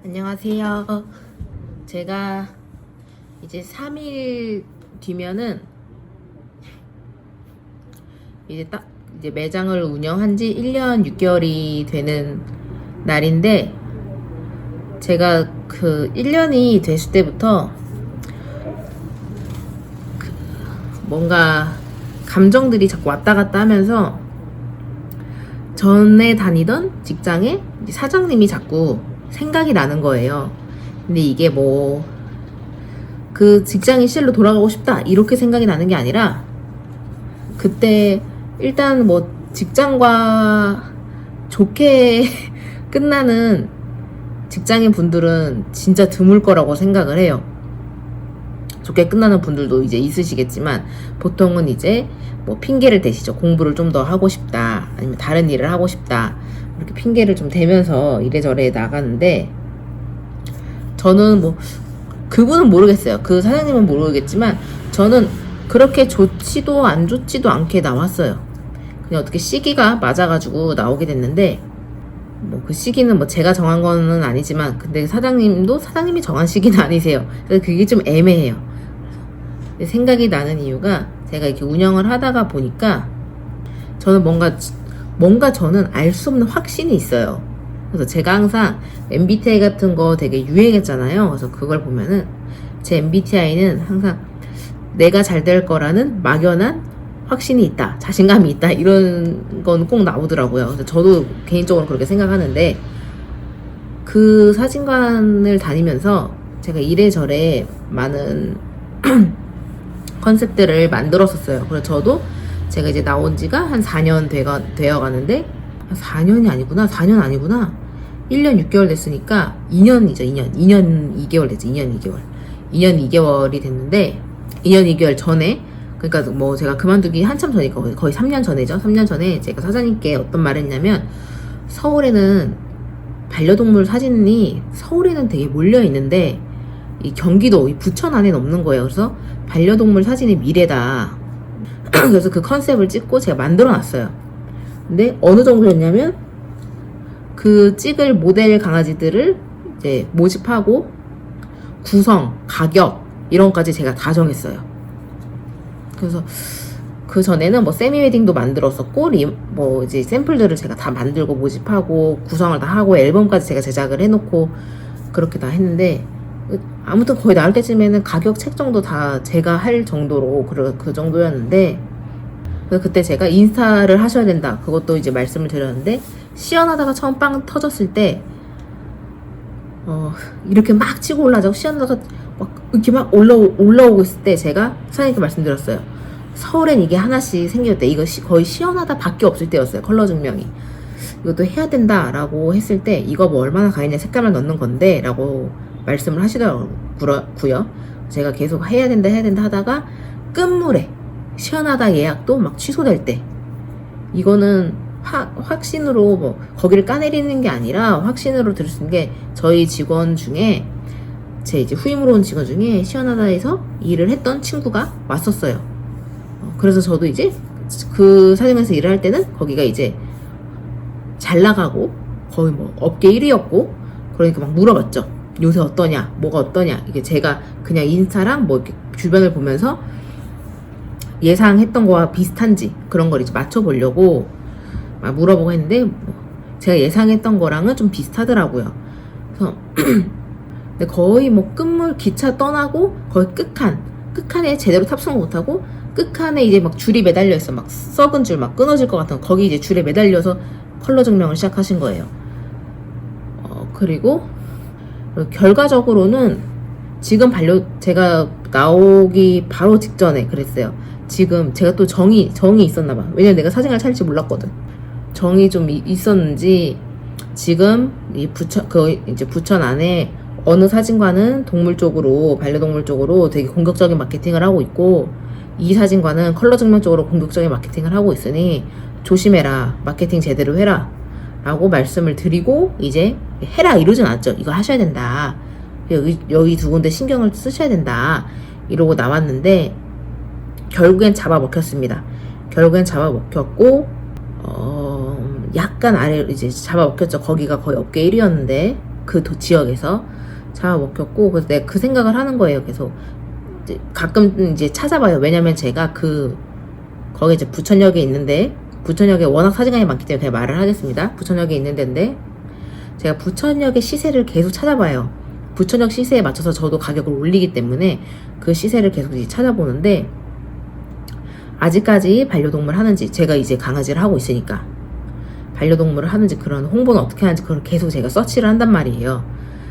안녕하세요. 제가 이제 3일 뒤면은 이제 매장을 운영한 지 1년 6개월이 되는 날인데, 제가 그 1년이 됐을 때부터 뭔가 감정들이 자꾸 왔다 갔다 하면서 전에 다니던 직장에 사장님이 자꾸 생각이 나는 거예요. 근데 이게 뭐 그 직장인 시절로 돌아가고 싶다 이렇게 생각이 나는 게 아니라, 그때 일단 뭐 직장과 좋게 끝나는 직장인 분들은 진짜 드물 거라고 생각을 해요. 좋게 끝나는 분들도 이제 있으시겠지만, 보통은 이제 뭐 핑계를 대시죠. 공부를 좀 더 하고 싶다, 아니면 다른 일을 하고 싶다, 이렇게 핑계를 좀 대면서 이래저래 나가는데, 저는 뭐 그분은 모르겠어요. 그 사장님은 모르겠지만 저는 그렇게 좋지도 안 좋지도 않게 나왔어요. 그냥 어떻게 시기가 맞아가지고 나오게 됐는데, 뭐 그 시기는 뭐 제가 정한 거는 아니지만, 근데 사장님도 사장님이 정한 시기는 아니세요. 그래서 그게 좀 애매해요. 생각이 나는 이유가, 제가 이렇게 운영을 하다가 보니까 저는 뭔가 저는 알 수 없는 확신이 있어요. 그래서 제가 항상 MBTI 같은 거 되게 유행했잖아요. 그래서 그걸 보면은 제 MBTI는 항상 내가 잘 될 거라는 막연한 확신이 있다, 자신감이 있다, 이런 건 꼭 나오더라고요. 그래서 저도 개인적으로 그렇게 생각하는데, 그 사진관을 다니면서 제가 이래저래 많은 컨셉들을 만들었었어요. 그래서 저도 제가 이제 나온 지가 한 4년 되어 가는데, 4년이 아니구나. 4년 아니구나. 1년 6개월 됐으니까 2년이죠. 2년 2개월 됐죠. 2년 2개월. 2년 2개월이 됐는데, 2년 2개월 전에, 그러니까 뭐 제가 그만두기 한참 전이니까 거의 3년 전이죠. 3년 전에 제가 사장님께 어떤 말을 했냐면, 서울에는 반려동물 사진이 서울에는 되게 몰려 있는데 이 경기도, 이 부천 안에는 없는 거예요. 그래서 반려동물 사진이 미래다. 그래서 그 컨셉을 찍고 제가 만들어 놨어요. 근데 어느 정도였냐면, 그 찍을 모델 강아지들을 이제 모집하고 구성, 가격 이런 것까지 제가 다 정했어요. 그래서 그 전에는 뭐 세미 웨딩도 만들었었고, 뭐 이제 샘플들을 제가 다 만들고 모집하고 구성을 다 하고 앨범까지 제가 제작을 해놓고 그렇게 다 했는데, 아무튼 거의 나올 때쯤에는 가격 책정도 다 제가 할 정도로 그 정도였는데, 그래서 그때 제가 인스타를 하셔야 된다, 그것도 이제 말씀을 드렸는데, 시연하다가 처음 빵 터졌을 때 이렇게 막 치고 올라가고 시연하다가 막 이렇게 막 올라오고 있을 때 제가 사장님께 말씀드렸어요. 서울엔 이게 하나씩 생겼대. 이거 거의 시연하다 밖에 없을 때였어요. 컬러 증명이. 이것도 해야 된다 라고 했을 때, 이거 뭐 얼마나 가있냐, 색감을 넣는 건데 라고 말씀을 하시더라고요. 제가 계속 해야 된다 하다가 끝물에 시연하다 예약도 막 취소될 때, 이거는 확신으로 뭐 거기를 까내리는 게 아니라 확신으로 들을 수 있는 게, 저희 직원 중에 제 이제 후임으로 온 직원 중에 시연하다에서 일을 했던 친구가 왔었어요. 그래서 저도 이제 그 사장님에서 일을 할 때는 거기가 이제 잘 나가고 거의 뭐 업계 1위였고, 그러니까 막 물어봤죠. 요새 어떠냐, 뭐가 어떠냐. 이게 제가 그냥 인스타랑 뭐 이렇게 주변을 보면서 예상했던 거와 비슷한지 그런 걸 이제 맞춰보려고 막 물어보고 했는데, 뭐 제가 예상했던 거랑은 좀 비슷하더라고요. 그래서 근데 거의 뭐 끝물 기차 떠나고 거의 끝칸에 제대로 탑승을 못하고, 끝칸에 이제 막 줄이 매달려 있어. 막 썩은 줄 막 끊어질 것 같은, 거기 이제 줄에 매달려서 컬러 증명을 시작하신 거예요. 그리고 결과적으로는 지금 제가 나오기 바로 직전에 그랬어요. 지금 제가 또 정이 있었나봐. 왜냐면 내가 사진을 찰지 몰랐거든. 정이 좀 있었는지, 지금 이제 부천 안에 어느 사진관은 동물 쪽으로, 반려동물 쪽으로 되게 공격적인 마케팅을 하고 있고, 이 사진관은 컬러 증명 쪽으로 공격적인 마케팅을 하고 있으니 조심해라, 마케팅 제대로 해라 라고 말씀을 드리고, 이제 해라 이러진 않았죠. 이거 하셔야 된다, 여기 두 군데 신경을 쓰셔야 된다 이러고 나왔는데, 결국엔 잡아먹혔습니다. 결국엔 잡아먹혔고, 약간 아래로 이제 잡아먹혔죠. 거기가 거의 업계 1위였는데, 그 지역에서 잡아먹혔고, 그래서 내가 그 생각을 하는 거예요. 계속 이제 가끔 이제 찾아봐요. 왜냐면 제가 거기 이제 부천역에 있는데, 부천역에 워낙 사진관이 많기 때문에 그냥 말을 하겠습니다. 부천역에 있는 데인데 제가 부천역의 시세를 계속 찾아봐요. 부천역 시세에 맞춰서 저도 가격을 올리기 때문에 그 시세를 계속 이제 찾아보는데, 아직까지 반려동물 하는지, 제가 이제 강아지를 하고 있으니까 반려동물을 하는지 그런 홍보는 어떻게 하는지 그걸 계속 제가 서치를 한단 말이에요.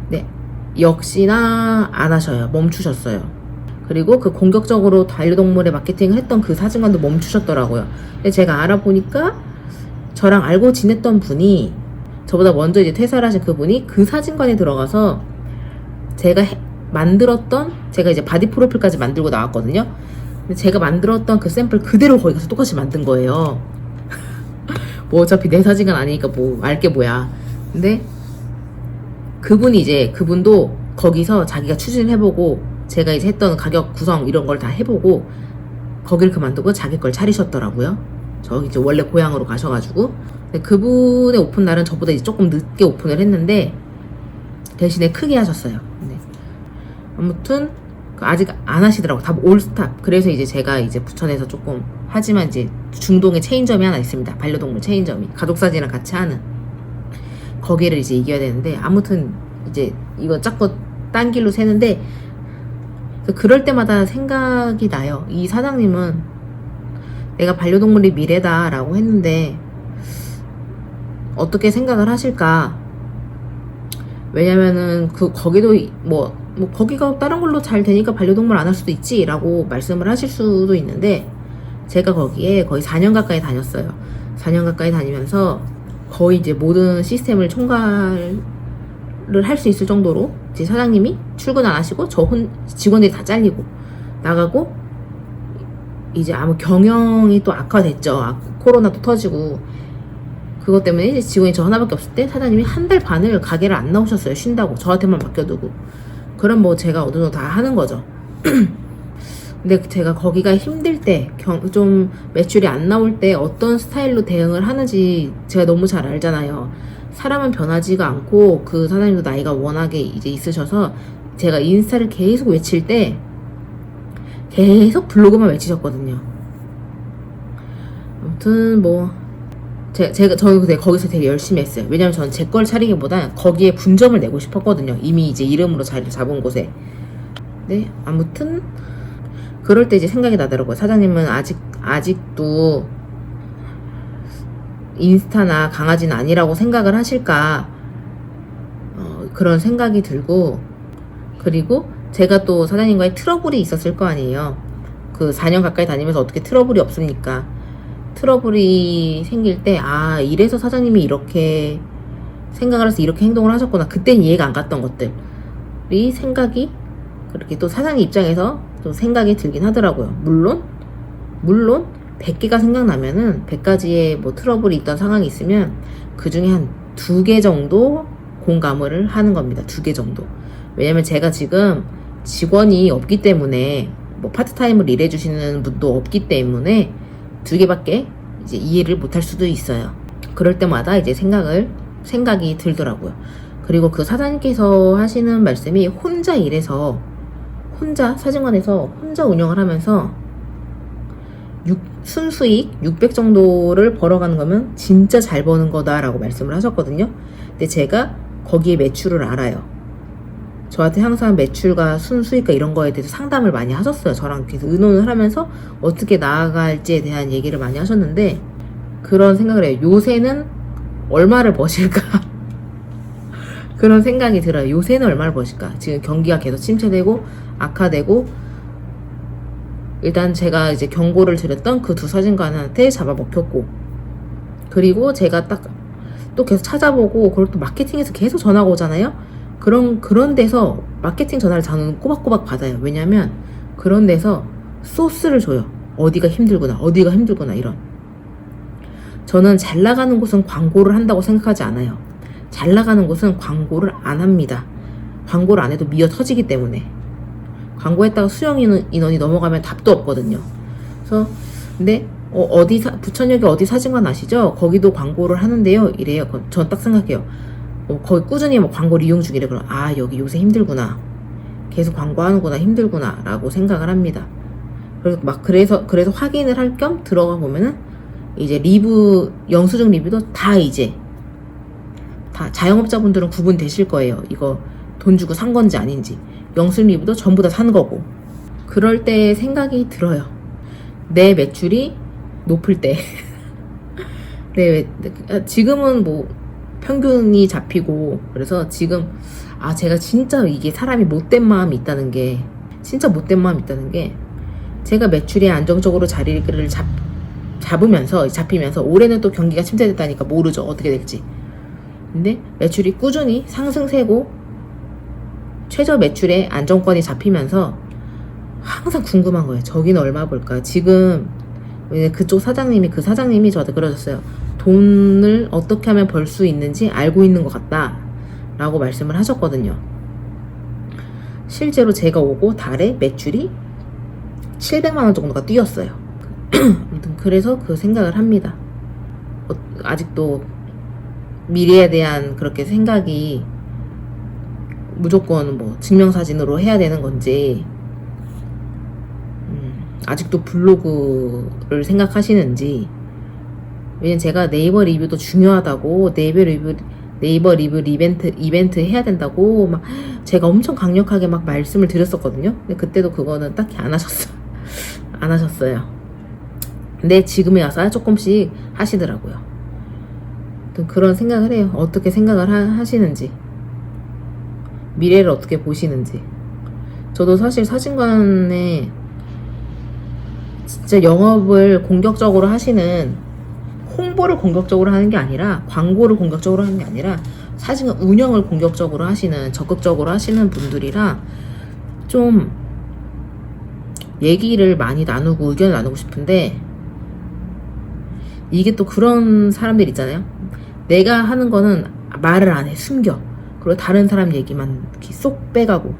근데 역시나 안 하셔요. 멈추셨어요. 그리고 그 공격적으로 반려동물의 마케팅을 했던 그 사진관도 멈추셨더라고요. 근데 제가 알아보니까 저랑 알고 지냈던 분이, 저보다 먼저 이제 퇴사를 하신 그분이 그 사진관에 들어가서 제가 이제 바디 프로필까지 만들고 나왔거든요. 근데 제가 만들었던 그 샘플 그대로 거기 가서 똑같이 만든 거예요. 뭐 어차피 내 사진관 아니니까 뭐 알게 뭐야. 근데 그분도 거기서 자기가 추진을 해보고, 제가 이제 했던 가격 구성 이런 걸 다 해보고 거기를 그만두고 자기 걸 차리셨더라고요. 저기 이제 원래 고향으로 가셔가지고. 근데 그분의 오픈 날은 저보다 이제 조금 늦게 오픈을 했는데 대신에 크게 하셨어요. 네. 아무튼 아직 안 하시더라고. 다 올스탑. 그래서 이제 제가 이제 부천에서 조금 하지만 이제 중동에 체인점이 하나 있습니다. 반려동물 체인점이 가족사진이랑 같이 하는, 거기를 이제 이겨야 되는데, 아무튼 이제 이거 자꾸 딴 길로 새는데, 그럴 때마다 생각이 나요. 이 사장님은 내가 반려동물이 미래다라고 했는데 어떻게 생각을 하실까? 왜냐면은 거기도 뭐 거기가 다른 걸로 잘 되니까 반려동물 안 할 수도 있지 라고 말씀을 하실 수도 있는데, 제가 거기에 거의 4년 가까이 다녔어요. 4년 가까이 다니면서 거의 이제 모든 시스템을 총괄을 할 수 있을 정도로 이제 사장님이 출근 안 하시고 직원들이 다 잘리고 나가고, 이제 아무 경영이 또 악화됐죠. 코로나도 터지고 그것 때문에 이제 직원이 저 하나밖에 없을 때 사장님이 한 달 반을 가게를 안 나오셨어요. 쉰다고 저한테만 맡겨두고. 그럼 뭐 제가 어느 정도 다 하는 거죠. 근데 제가 거기가 힘들 때, 좀 매출이 안 나올 때 어떤 스타일로 대응을 하는지 제가 너무 잘 알잖아요. 사람은 변하지가 않고, 그 사장님도 나이가 워낙에 이제 있으셔서 제가 인스타를 계속 외칠 때 계속 블로그만 외치셨거든요. 아무튼 뭐 저는 그때 거기서 되게 열심히 했어요. 왜냐면 저는 제 걸 차리기보다 거기에 분점을 내고 싶었거든요. 이미 이제 이름으로 자리를 잡은 곳에. 네, 아무튼 그럴 때 이제 생각이 나더라고요. 사장님은 아직도 인스타나 강아지는 아니라고 생각을 하실까, 그런 생각이 들고, 그리고 제가 또 사장님과의 트러블이 있었을 거 아니에요. 그 4년 가까이 다니면서 어떻게 트러블이 없습니까? 트러블이 생길 때, 이래서 사장님이 이렇게 생각을 해서 이렇게 행동을 하셨구나. 그땐 이해가 안 갔던 것들이 생각이, 그렇게 또 사장님 입장에서 좀 생각이 들긴 하더라고요. 물론 100개가 생각나면은 100가지의 뭐 트러블이 있던 상황이 있으면 그 중에 한 2개 정도 공감을 하는 겁니다. 2개 정도. 왜냐면 제가 지금 직원이 없기 때문에, 뭐 파트타임을 일해주시는 분도 없기 때문에 2개밖에 이제 이해를 못할 수도 있어요. 그럴 때마다 이제 생각이 들더라고요. 그리고 그 사장님께서 하시는 말씀이, 혼자 사진관에서 혼자 운영을 하면서 순수익 600 정도를 벌어가는 거면 진짜 잘 버는 거다라고 말씀을 하셨거든요. 근데 제가 거기에 매출을 알아요. 저한테 항상 매출과 순수익과 이런 거에 대해서 상담을 많이 하셨어요. 저랑 계속 의논을 하면서 어떻게 나아갈지에 대한 얘기를 많이 하셨는데, 그런 생각을 해요. 요새는 얼마를 버실까? 그런 생각이 들어요. 요새는 얼마를 버실까? 지금 경기가 계속 침체되고 악화되고, 일단 제가 이제 경고를 드렸던 그 2 사진관한테 잡아먹혔고, 그리고 제가 또 계속 찾아보고, 그리고 또 마케팅에서 계속 전화가 오잖아요. 그런 데서 마케팅 전화를 저는 꼬박꼬박 받아요. 왜냐면 그런 데서 소스를 줘요. 어디가 힘들구나 이런. 저는 잘 나가는 곳은 광고를 한다고 생각하지 않아요. 잘 나가는 곳은 광고를 안 합니다. 광고를 안 해도 미어 터지기 때문에. 광고했다가 수용 인원이 넘어가면 답도 없거든요. 그래서 근데 부천역에 어디 사진관 아시죠? 거기도 광고를 하는데요. 이래요. 전 딱 생각해요. 거의 꾸준히 뭐 광고를 이용 중이래. 그럼 아 여기 요새 힘들구나, 계속 광고하는구나, 힘들구나 라고 생각을 합니다. 그래서 확인을 할 겸 들어가 보면은 이제 리뷰, 영수증 리뷰도 다 이제 다 자영업자분들은 구분되실 거예요. 이거 돈 주고 산 건지 아닌지. 영수증 리뷰도 전부 다 산 거고. 그럴 때 생각이 들어요. 내 매출이 높을 때 지금은 뭐 평균이 잡히고, 그래서 지금 제가 진짜 이게 사람이 못된 마음이 있다는 게, 제가 매출이 안정적으로 자리를 잡히면서 올해는 또 경기가 침체됐다니까 모르죠, 어떻게 될지. 근데 매출이 꾸준히 상승세고 최저 매출의 안정권이 잡히면서 항상 궁금한 거예요. 저기는 얼마 벌까? 지금 그 사장님이 저한테 그러셨어요. 돈을 어떻게 하면 벌 수 있는지 알고 있는 것 같다 라고 말씀을 하셨거든요. 실제로 제가 오고 달에 매출이 700만원 정도가 뛰었어요. 아무튼 그래서 그 생각을 합니다. 아직도 미래에 대한 그렇게 생각이 무조건 뭐 증명사진으로 해야 되는 건지, 아직도 블로그를 생각하시는지. 왜냐면 제가 네이버 리뷰도 중요하다고, 네이버 리뷰 이벤트 해야 된다고 막 제가 엄청 강력하게 막 말씀을 드렸었거든요. 근데 그때도 그거는 딱히 안 하셨어요. 근데 지금에 와서 조금씩 하시더라고요. 그런 생각을 해요. 어떻게 생각을 하시는지, 미래를 어떻게 보시는지. 저도 사실 사진관에 진짜 영업을 공격적으로 하시는, 홍보를 공격적으로 하는 게 아니라, 광고를 공격적으로 하는 게 아니라 사진관 운영을 공격적으로 하시는, 적극적으로 하시는 분들이라 좀 얘기를 많이 나누고 의견을 나누고 싶은데, 이게 또 그런 사람들 있잖아요. 내가 하는 거는 말을 안 해, 숨겨. 그리고 다른 사람 얘기만 이렇게 쏙 빼가고,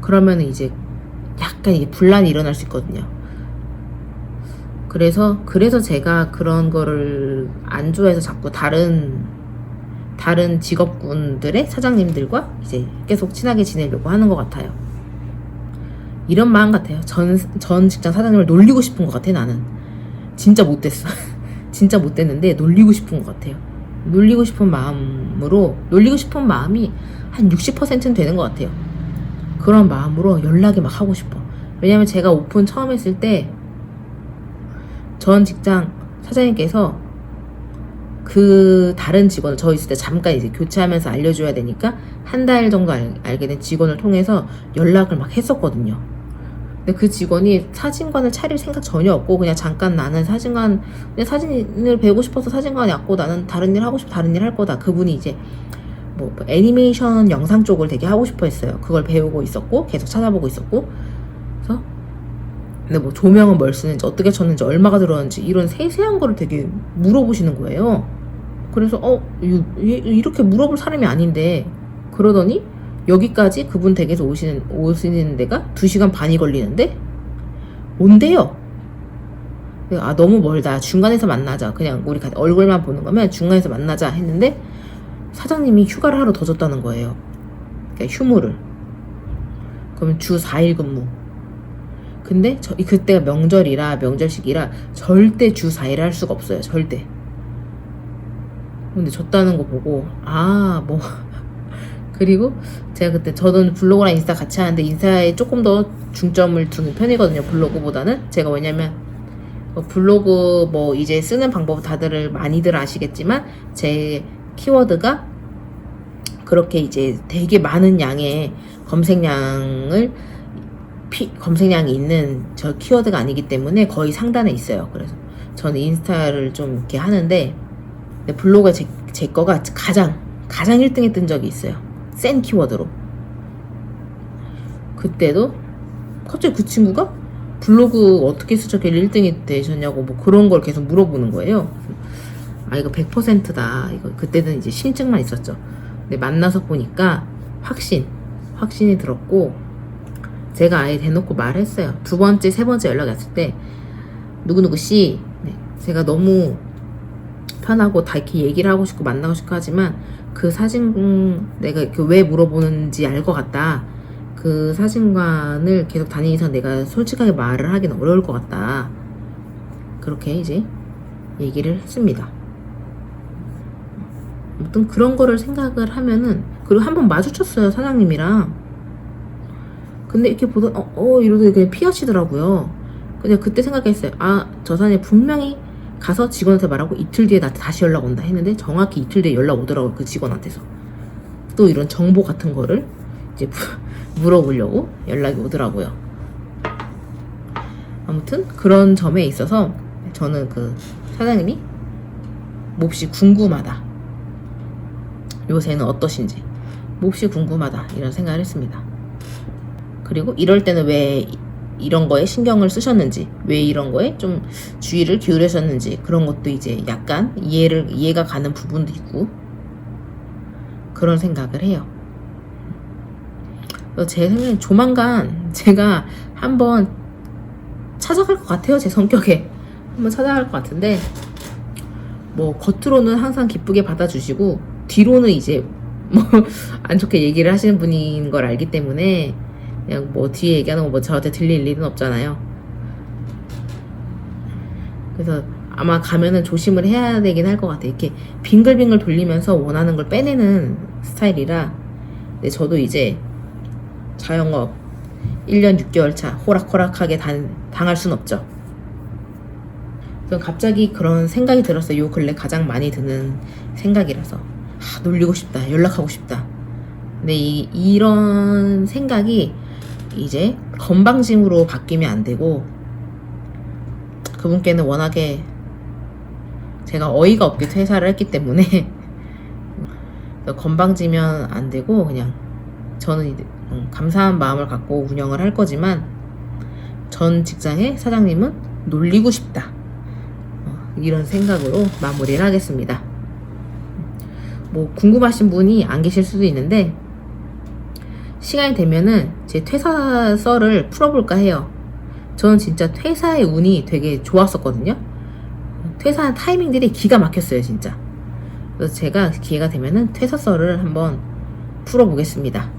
그러면 이제 약간 이게 분란이 일어날 수 있거든요. 그래서 제가 그런 거를 안 좋아해서 자꾸 다른 직업군들의 사장님들과 이제 계속 친하게 지내려고 하는 것 같아요. 이런 마음 같아요. 전 직장 사장님을 놀리고 싶은 것 같아. 나는 진짜 못됐어. 진짜 못됐는데 놀리고 싶은 것 같아요. 놀리고 싶은 마음이 한 60%는 되는 것 같아요. 그런 마음으로 연락이 막 하고 싶어. 왜냐면 제가 오픈 처음 했을 때 전 직장 사장님께서 그 다른 직원을, 저 있을 때 잠깐 이제 교체하면서 알려줘야 되니까 한 달 정도 알게 된 직원을 통해서 연락을 막 했었거든요. 근데 그 직원이 사진관을 차릴 생각 전혀 없고, 그냥 잠깐 나는 그냥 사진을 배우고 싶어서 사진관에 왔고, 나는 다른 일 하고 싶어, 다른 일 할 거다. 그분이 이제 뭐 애니메이션 영상 쪽을 되게 하고 싶어 했어요. 그걸 배우고 있었고, 계속 찾아보고 있었고. 그래서 근데 뭐 조명은 뭘 쓰는지, 어떻게 쳤는지, 얼마가 들어왔는지, 이런 세세한 거를 되게 물어보시는 거예요. 그래서 이렇게 물어볼 사람이 아닌데, 그러더니 여기까지 그분 댁에서 오시는 데가 2시간 반이 걸리는데 온대요. 너무 멀다, 중간에서 만나자, 그냥 우리 얼굴만 보는 거면 중간에서 만나자 했는데, 사장님이 휴가를 하루 더 줬다는 거예요. 그러니까 휴무를. 그러면 주 4일 근무. 근데 그때가 명절시기라 절대 주 4일 할 수가 없어요. 절대. 근데 줬다는 거 보고 그리고 제가 그때, 저는 블로그랑 인스타 같이 하는데 인스타에 조금 더 중점을 두는 편이거든요, 블로그보다는. 제가 왜냐면 블로그 뭐 이제 쓰는 방법 많이들 아시겠지만, 제 키워드가 그렇게 이제 되게 많은 양의 검색량이 있는 저 키워드가 아니기 때문에 거의 상단에 있어요. 그래서 저는 인스타를 좀 이렇게 하는데, 블로그에 제 거가 가장 1등에 뜬 적이 있어요. 센 키워드로. 그때도 갑자기 그 친구가 블로그 어떻게 수적에 1등이 되셨냐고 뭐 그런 걸 계속 물어보는 거예요. 이거 100%다. 이거 그때는 이제 신증만 있었죠. 근데 만나서 보니까 확신이 들었고, 제가 아예 대놓고 말했어요. 2번째, 3번째 연락이 왔을 때, 누구누구 씨, 제가 너무 편하고 다 이렇게 얘기를 하고 싶고 만나고 싶고 하지만 그 사진 내가 그 왜 물어보는지 알 것 같다. 그 사진관을 계속 다니는 이상 내가 솔직하게 말을 하기는 어려울 것 같다. 그렇게 이제 얘기를 했습니다. 아무튼 그런 거를 생각을 하면은, 그리고 한번 마주쳤어요, 사장님이랑. 근데 이렇게 보다 이러더니 그냥 피하시더라고요. 근데 그때 생각했어요. 아, 저 사람이 분명히 가서 직원한테 말하고 이틀 뒤에 나한테 다시 연락 온다 했는데 정확히 이틀 뒤에 연락 오더라고요, 그 직원한테서. 또 이런 정보 같은 거를 이제 물어보려고 연락이 오더라고요. 아무튼 그런 점에 있어서 저는 그 사장님이 몹시 궁금하다, 요새는 어떠신지 몹시 궁금하다, 이런 생각을 했습니다. 그리고 이럴 때는 왜 이런 거에 신경을 쓰셨는지, 왜 이런 거에 좀 주의를 기울이셨는지, 그런 것도 이제 약간 이해가 가는 부분도 있고, 그런 생각을 해요. 제 생각엔 조만간 제가 한번 찾아갈 것 같아요. 제 성격에 한번 찾아갈 것 같은데, 뭐 겉으로는 항상 기쁘게 받아주시고 뒤로는 이제 뭐 안 좋게 얘기를 하시는 분인 걸 알기 때문에 그냥 뭐 뒤에 얘기하는 거 뭐 저한테 들릴 일은 없잖아요. 그래서 아마 가면은 조심을 해야 되긴 할 것 같아요. 이렇게 빙글빙글 돌리면서 원하는 걸 빼내는 스타일이라. 근데 저도 이제 자영업 1년 6개월 차 호락호락하게 당할 순 없죠. 그래서 갑자기 그런 생각이 들었어요. 요 근래 가장 많이 드는 생각이라서. 놀리고 싶다, 연락하고 싶다. 근데 이런 생각이 이제 건방짐으로 바뀌면 안 되고, 그분께는 워낙에 제가 어이가 없게 퇴사를 했기 때문에 건방지면 안 되고, 그냥 저는 이제 감사한 마음을 갖고 운영을 할 거지만 전 직장의 사장님은 놀리고 싶다, 이런 생각으로 마무리를 하겠습니다. 뭐 궁금하신 분이 안 계실 수도 있는데, 시간이 되면은 제 퇴사 썰을 풀어볼까 해요. 저는 진짜 퇴사의 운이 되게 좋았었거든요. 퇴사한 타이밍들이 기가 막혔어요, 진짜. 그래서 제가 기회가 되면은 퇴사 썰을 한번 풀어보겠습니다.